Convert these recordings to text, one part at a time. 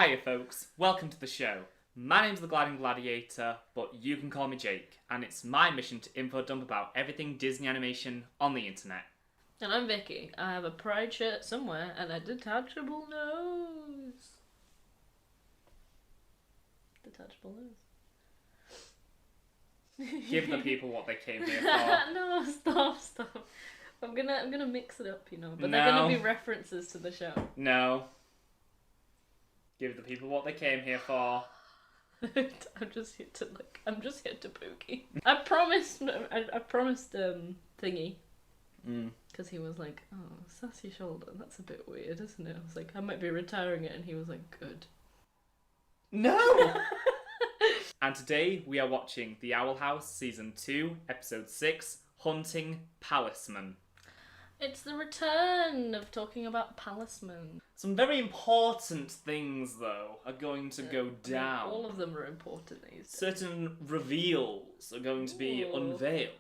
Hiya folks, welcome to the show. My name's the Gliding Gladiator, but you can call me Jake, and it's my mission to info dump about everything Disney animation on the internet. And I'm Vicky. I have a pride shirt somewhere and a detachable nose. Detachable nose. Give the people what they came here for. No, stop. I'm gonna mix it up, but No. they're gonna be references to the show. No. Give the people what they came here for. I'm just here to pookie. I promised Thingy. Because he was like, oh, sassy shoulder, that's a bit weird, isn't it? I was like, I might be retiring it, and he was like, good. No! And today we are watching The Owl House Season 2, Episode 6, Hunting Palismen. It's the return of talking about Palismen. Some very important things, though, are going to go down. All of them are important these days. Certain reveals are going to be unveiled.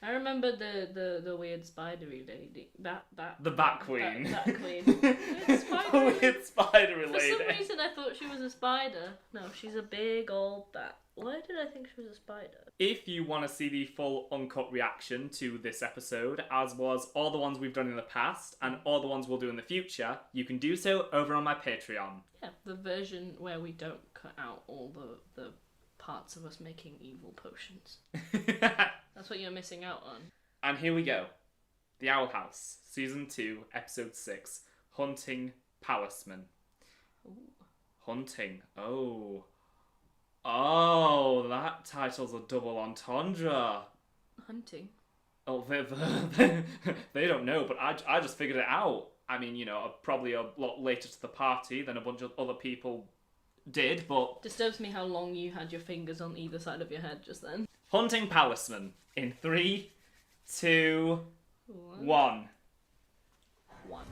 I remember the weird spidery lady. The Bat Queen. Bat Queen. Weird spidery For lady. some reason I thought she was a spider. No, she's a big old bat. Why did I think she was a spider? If you want to see the full uncut reaction to this episode, as was all the ones we've done in the past and all the ones we'll do in the future, you can do so over on my Patreon. Yeah, the version where we don't cut out all the parts of us making evil potions. That's what you're missing out on. And here we go. The Owl House, Season 2, Episode 6, Hunting Palismen. Ooh. Hunting. Oh, that title's a double entendre. Hunting? Oh, they don't know, but I just figured it out. I mean, probably a lot later to the party than a bunch of other people did, but... Disturbs me how long you had your fingers on either side of your head just then. Hunting Palismen in 3, 2, 1. Rocks.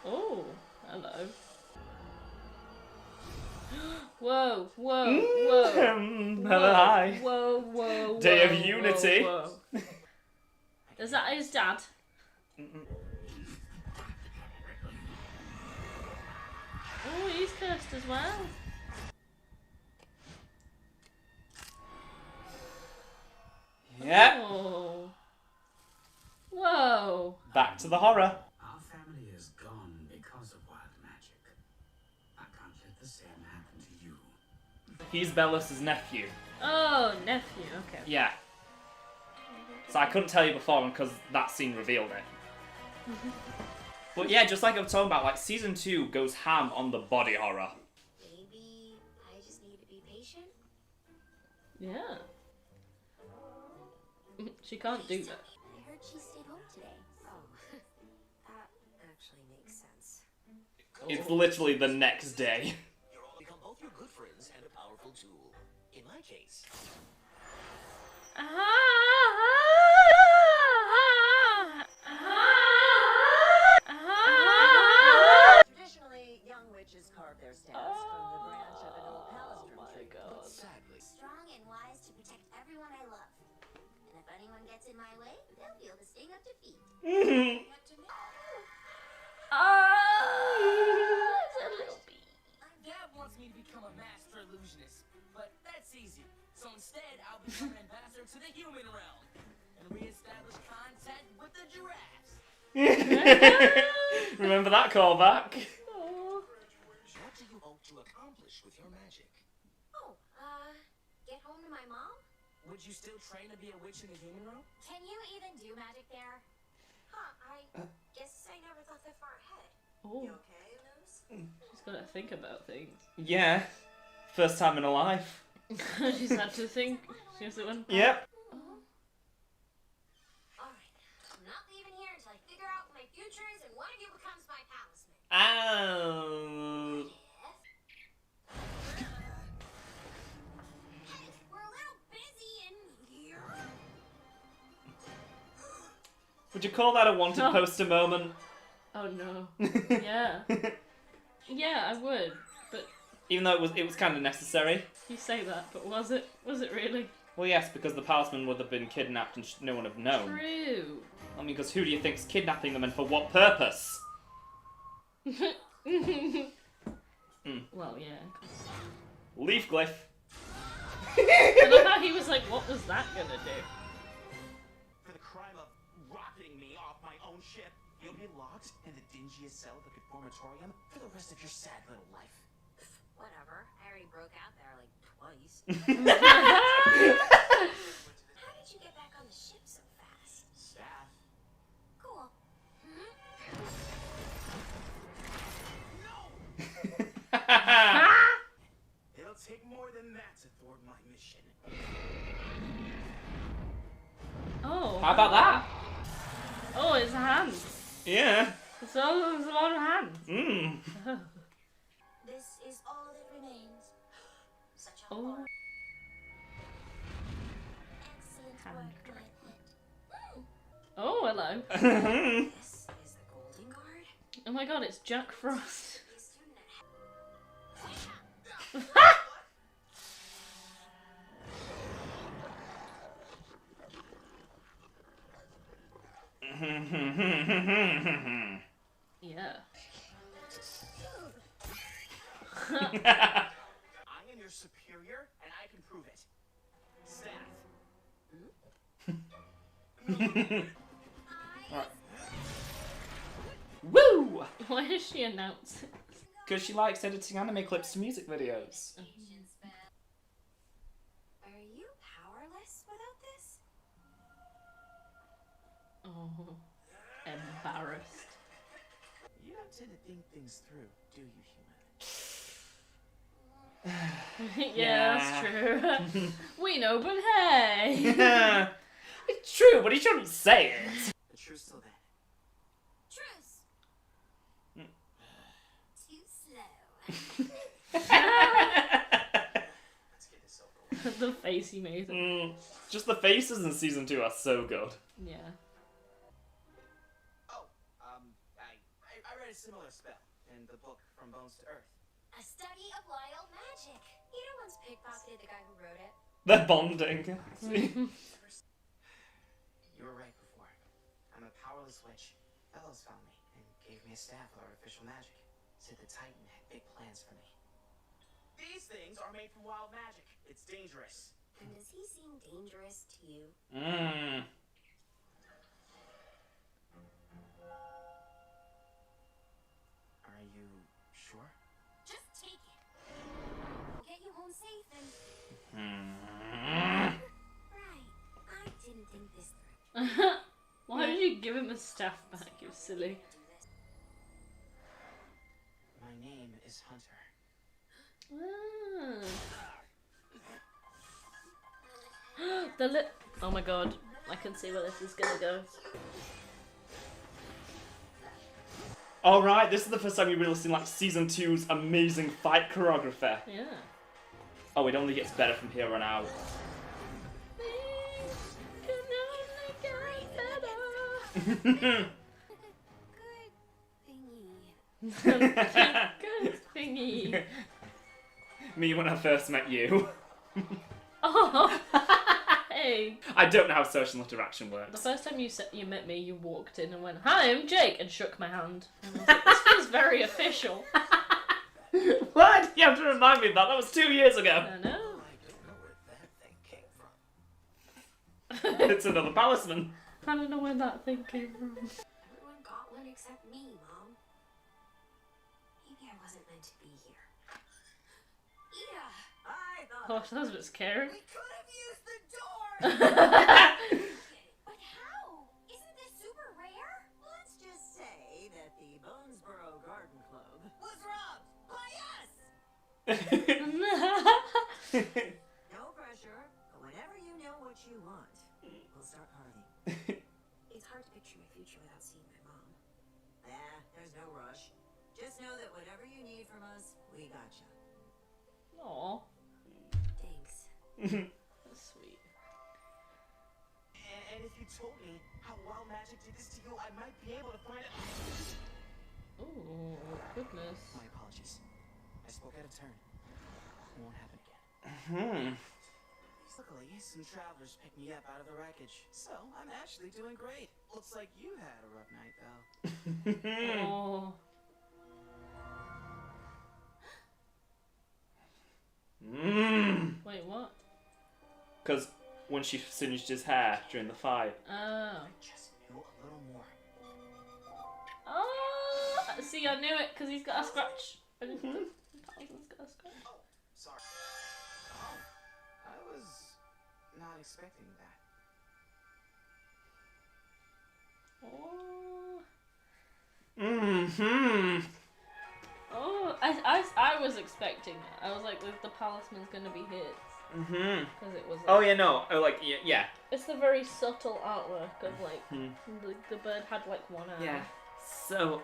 Oh, hello. Whoa. Hi. Whoa. Day of Unity. Whoa. Is that his dad? Oh, he's cursed as well. Yep. Oh. Whoa. Back to the horror. Our family is gone because of wild magic. I can't let the same happen to you. He's Bellus's nephew. Oh, nephew, okay. Yeah. So I couldn't tell you before because that scene revealed it. But yeah, just like I'm talking about, like, Season 2 goes ham on the body horror. Maybe I just need to be patient? Yeah. She can't do that. I heard she stayed home today. Oh, that actually makes sense. It's literally the next day. You're all become both your good friends and a powerful tool. In my case. Traditionally, young witches carve their staffs from the branch of an old Palismen tree. But sadly, Strong and wise to protect everyone I love. And if anyone gets in my way, they'll feel the sting of defeat. It's a little bee. Dad wants me to become a master illusionist, but that's easy. So instead, I'll become an ambassador to the human realm and reestablish contact with the giraffes. Remember that callback? Oh. what do you hope to accomplish with your magic? Oh, get home to my mom? Would you still train to be a witch in the human realm? Can you even do magic there? Huh, I guess I never thought that far ahead. Oh. You okay, Luz? She's got to think about things. Yeah. First time in her life. She's had to think. She has to unpack. Yep. Alright, I'm not leaving here until I figure out what my future is and one of you becomes my palisman. Ow. Hey, we're a little busy in here. Would you call that a wanted No. poster moment? Oh no. Yeah. Yeah, I would. But Even though it was kind of necessary. you say that, but was it? Was it really? Well, yes, because the Palismen would have been kidnapped and no one would have known. True. I mean, because who do you think's kidnapping them and for what purpose? Well, yeah. Leaf glyph. I love how he was like, what was that gonna do? For the crime of rocketing me off my own ship, you'll be locked in the dingiest cell of the conformatorium for the rest of your sad little life. Whatever. I already broke out there like twice. How did you get back on the ship so fast? Staff. Cool. It'll take more than that to thwart my mission. Oh. How about that? Oh, it's a hand. Yeah. So there's a lot of hands. Mmm. This is all that remains. Such a Oh. horror. Excellent Hand work, my pet. Oh, hello. This is the Golden Guard. Oh my god, it's Jack Frost. The student Yeah. I am your superior, and I can prove it. Staff. Alright. Woo! Why does she announce it? Because she likes editing anime clips to music videos. Are you powerless without this? Oh. Embarrassed. You don't tend to think things through, do you, human? Yeah, that's true. We know, but hey! It's true, but he shouldn't say it. The truth's still dead. Truce! Too slow. Let's get this over with. The face he made. Just the faces in season 2 are so good. Yeah. Oh, I read a similar spell in the book From Bones to Earth. A study of wild magic. Peter once pickpocketed the guy who wrote it. They're bonding. You were right before. I'm a powerless witch. Fellows found me and gave me a staff with artificial magic. Said the Titan had big plans for me. These things are made from wild magic. It's dangerous. And does he seem dangerous to you? Mmm. Are you sure? Just take it. We'll get you home safe and... Mm. Right. I didn't think this through. Why did you give him a staff back? You silly. My name is Hunter. The lip. Oh my god. I can see where this is gonna go. Alright, this is the first time you really seen like season 2's amazing fight choreographer. Yeah. Oh, it only gets better from here on out. Good thingy. Good thingy. Me when I first met you. Oh, hey. I don't know how social interaction The works. first time you met me, you walked in and went, "Hi, I'm Jake," and shook my hand. And I was like, this feels very official. What? You have to remind me of that. That was 2 years ago. I know. I don't know where that thing came from. It's another Palismen. I don't know where that thing came from. Everyone got one except me, Mom. Maybe I wasn't meant to be here. Ida! I thought Gosh, that was a bit scary. We could have used the door! But how? Isn't this super rare? Let's just say that the Bonesboro Garden Club Was robbed by us! No pressure, but whenever you know what you want, we'll start carving. It's hard to picture my future without seeing my mom. There's no rush. Just know that whatever you need from us, we gotcha. Aw, Thanks. that's sweet. And if you told me how wild magic did this to you, I might be able to find it. Oh, goodness. My apologies. I spoke out of turn. It won't happen again. Hmm. These Luckily, some travelers picked me up out of the wreckage, so I'm actually doing great. Looks like you had a rough night, though. Oh. Wait, what? Because when she singed his hair during the fight. Oh. I just knew a little more. Oh! See, I knew it because he's got a scratch. He's got a scratch. Oh, sorry. Oh, I was not expecting that. Oh. Mm-hmm. Oh, I was expecting it. I was like, the Palismen's gonna be his. Mm-hmm. Because it was. Oh, yeah, no. Oh, like, yeah. It's the very subtle artwork of, like, the bird had, like, one eye. Yeah. So,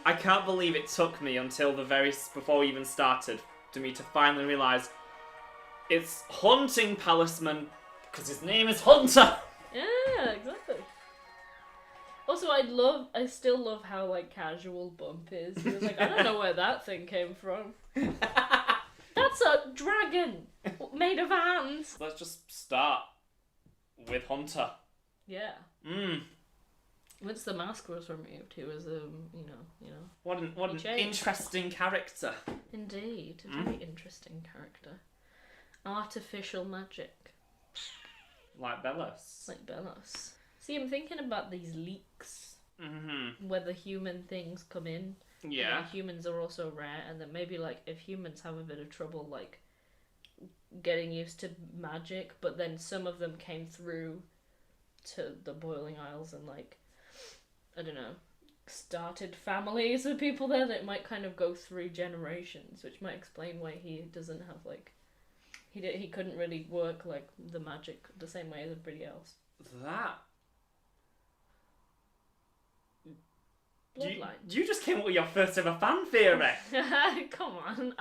I can't believe it took me until before we even started, to me to finally realise it's Hunting Palismen, because his name is Hunter! Yeah, exactly. Also, I still love how, like, casual Bump is. He was like, I don't know where that thing came from. That's a dragon made of hands. Let's just start with Hunter. Yeah. Once the mask was removed, he was, you know. What an changed. interesting character. Indeed, a very interesting character. Artificial magic. Like Bellos. Like Bellos. See, I'm thinking about these leaks. Mm-hmm. Where the human things come in. Yeah. And humans are also rare, and then maybe, like, if humans have a bit of trouble, like, getting used to magic, but then some of them came through to the Boiling Isles and, like, I don't know, started families of people there that might kind of go through generations, which might explain why he doesn't have, like, he couldn't really work, like, the magic the same way as everybody else. That... Bloodline. You just came up with your first ever fan theory. Come on,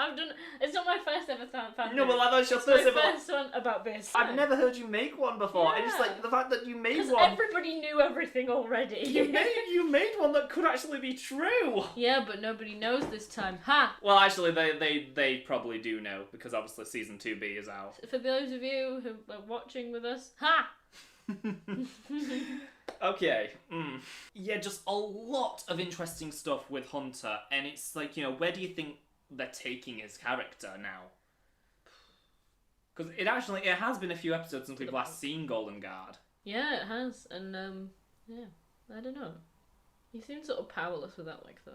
it's not my first ever fan theory. No, but like that's your It's first my ever. first one about this. I've never heard you make one before. And it's Yeah. like the fact that you made Because one. everybody knew everything already. You made one that could actually be true. Yeah, but nobody knows this time. Ha! Well, actually, they probably do know because obviously season 2B is out. For those of you who are watching with us, ha! Okay. Yeah, just a lot of interesting stuff with Hunter, and it's like, you know, where do you think they're taking his character now? Because it has been a few episodes since we've last seen Golden Guard. Yeah, it has, and yeah, I don't know. He seems sort of powerless without like the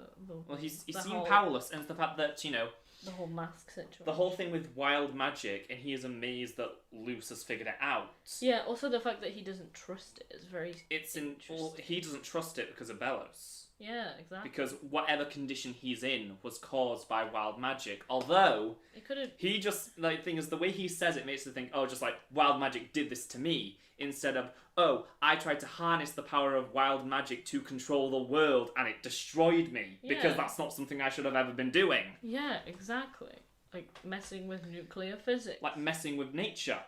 Well, he the seemed whole- powerless, and it's the fact that, you know, the whole mask situation. the whole thing with wild magic, and he is amazed that Luce has figured it out. Yeah, also the fact that he doesn't trust it is very Well, he doesn't trust it because of Bellos. Yeah, exactly. Because whatever condition he's in was caused by wild magic. Although, It could have. he just, like, thing is, the way he says it makes you think, oh, just like, wild magic did this to me. Instead of, oh, I tried to harness the power of wild magic to control the world and it destroyed me. Because Yeah. that's not something I should have ever been doing. Yeah, exactly. Like messing with nuclear physics. Like messing with nature.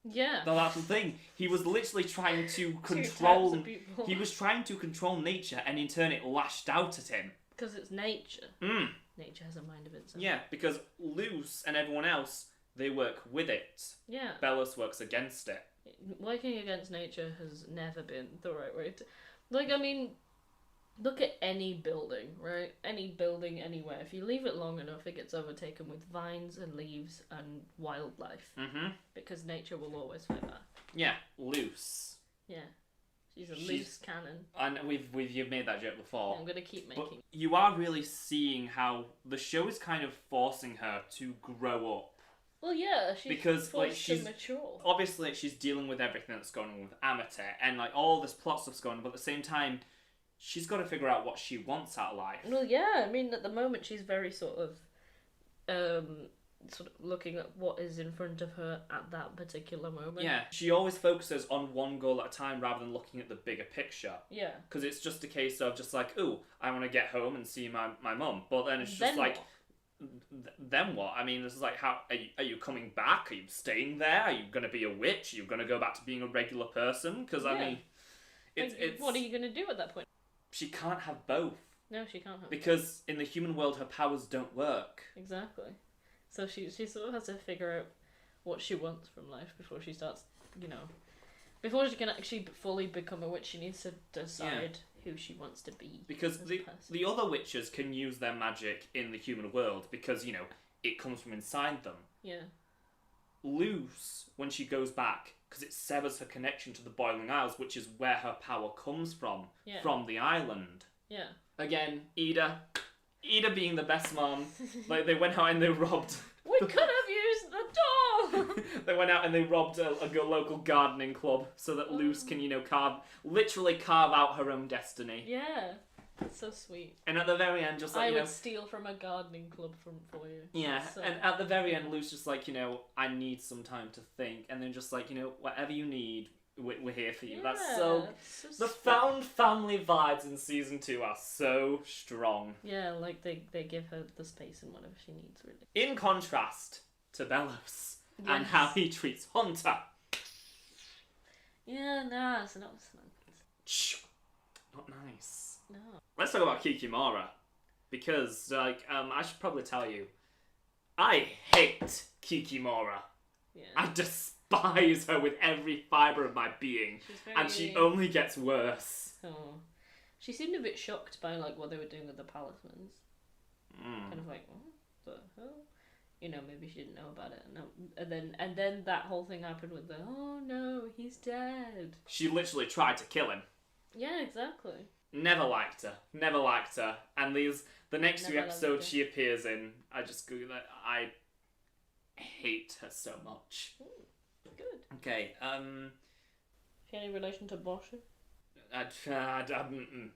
Yeah. No, that's the thing. He was literally trying to Two control... types of people. He was trying to control nature and in turn it lashed out at him. Because it's nature. Mm. Nature has a mind of its own. Yeah, because Luce and everyone else, they work with it. Yeah. Bellos works against it. Working against nature has never been the right way to... Like, I mean, look at any building, right? Any building anywhere. If you leave it long enough, it gets overtaken with vines and leaves and wildlife. Mm-hmm. Because nature will always fight back. Yeah, Luce. Yeah. She's a She's- loose cannon. And you've made that joke before. I'm going to keep making... But you are really seeing how the show is kind of forcing her to grow up. Well, yeah, she's Because, like, forced to she's- mature. Obviously, she's dealing with everything that's going on with Amity, and like all this plot stuff's going on, but at the same time, she's got to figure out what she wants out of life. Well, yeah, I mean, at the moment she's very sort of looking at what is in front of her at that particular moment. Yeah, she always focuses on one goal at a time rather than looking at the bigger picture. Yeah. Because it's just a case of just like, ooh, I want to get home and see my mum. But then it's just Then like, what? Then what? I mean, this is like, how are you coming back? Are you staying there? Are you going to be a witch? Are you going to go back to being a regular person? Because I Yeah. mean, it's What are you going to do at that point? she can't have both. No, she can't have Because in the human world, her powers don't work. Exactly. So she sort of has to figure out what she wants from life before she starts, before she can actually fully become a witch, she needs to decide who she wants to be. Because the other witches can use their magic in the human world because, it comes from inside them. Yeah. Luce, when she goes back, because it severs her connection to the Boiling Isles, which is where her power comes from the island. Yeah. Again, Ida being the best mom. Like, they went out and they robbed... We could have used the door! They went out and they robbed a local gardening club so that Luce can, literally carve out her own destiny. Yeah. That's so sweet. And at the very end, just like, I would steal from a gardening club for you. Yeah, and at the very end, Luce just like, I need some time to think. And then just like, whatever you need, we're here for you. Yeah, That's so... The found family vibes in season 2 are so strong. Yeah, like they give her the space and whatever she needs, really. In contrast to Belos and how he treats Hunter. Yeah, no, it's not nice. Shh. Not nice. No. Let's talk about Kikimora. Because, I should probably tell you, I hate Kikimora. Yeah. I despise her with every fibre of my being. And she only gets worse. Oh. She seemed a bit shocked by, what they were doing with the Palismen. Kind of like, what the hell? Maybe she didn't know about it. And then that whole thing happened with the, oh no, he's dead. She literally tried to kill him. Yeah, exactly. Never liked her. And the next Never few loved episodes her. she appears in, I just go that I hate her so much. Good. Okay, She any relation to Bosher?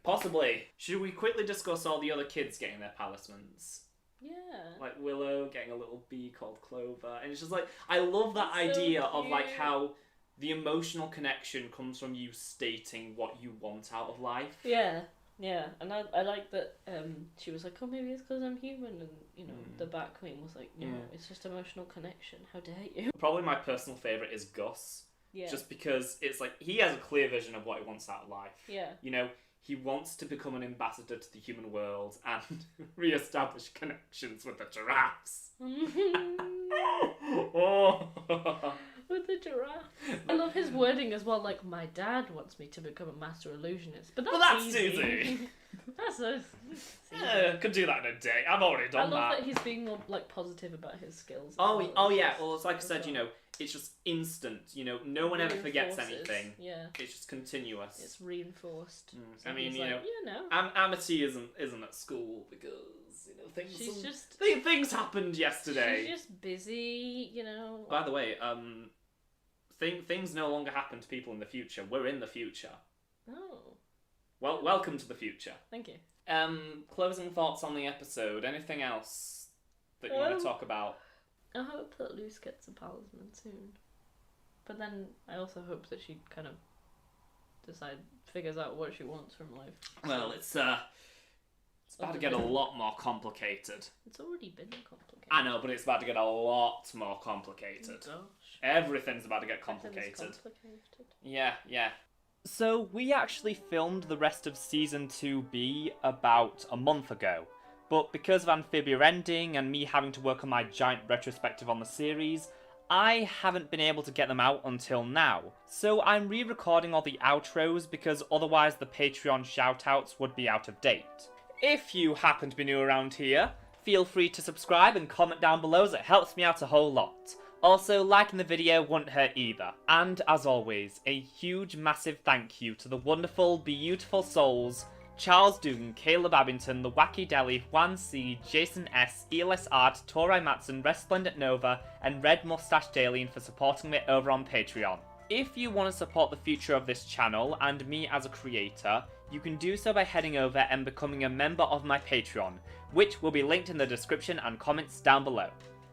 Possibly. Should we quickly discuss all the other kids getting their Palismens? Yeah. Like Willow getting a little bee called Clover. And it's just like, I love that That's so idea of like cute. how the emotional connection comes from you stating what you want out of life. Yeah, and I like that she was like, oh, maybe it's because I'm human, and, the Bat Queen was like, no, it's just emotional connection, how dare you. Probably my personal favourite is Gus. Yeah. Just because it's like, he has a clear vision of what he wants out of life. Yeah. He wants to become an ambassador to the human world and re-establish connections with the giraffes. With the giraffe. I love his wording as well, like, my dad wants me to become a master illusionist. But that's easy. That's so easy. Yeah, could do that in a day. I've already done I love that he's being more, positive about his skills. Oh yeah, well, it's like I said, it's just instant, no one ever forgets Reinforces. anything. Yeah. It's just continuous. It's reinforced. I mean, he's like, no. Amity isn't at school because, She's things happened yesterday. She's just busy, By the way, things no longer happen to people in the future. We're in the future. Oh. Well, welcome to the future. Thank you. Closing thoughts on the episode. Anything else that you want to talk about? I hope that Luce gets a Palismen soon. But then I also hope that she kind of figures out what she wants from life. Well, it's about to get a lot more complicated. It's already been complicated. I know, but it's about to get a lot more complicated. Oh, gosh. Everything's about to get complicated. Yeah. So we actually filmed the rest of Season 2B about a month ago. But because of Amphibia ending and me having to work on my giant retrospective on the series, I haven't been able to get them out until now. So I'm re-recording all the outros because otherwise the Patreon shoutouts would be out of date. If you happen to be new around here, feel free to subscribe and comment down below as it helps me out a whole lot. Also, liking the video wouldn't hurt either. And as always, a huge massive thank you to the wonderful, beautiful souls Charles Dugan, Caleb Abington, The Wacky Deli, Juan C, Jason S, ELS Art, Torai Matson, Resplendent Nova, and Red Mustache Dalien for supporting me over on Patreon. If you want to support the future of this channel and me as a creator, you can do so by heading over and becoming a member of my Patreon, which will be linked in the description and comments down below.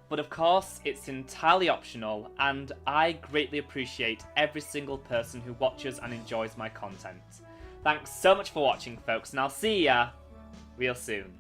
But of course, it's entirely optional, and I greatly appreciate every single person who watches and enjoys my content. Thanks so much for watching, folks, and I'll see ya real soon.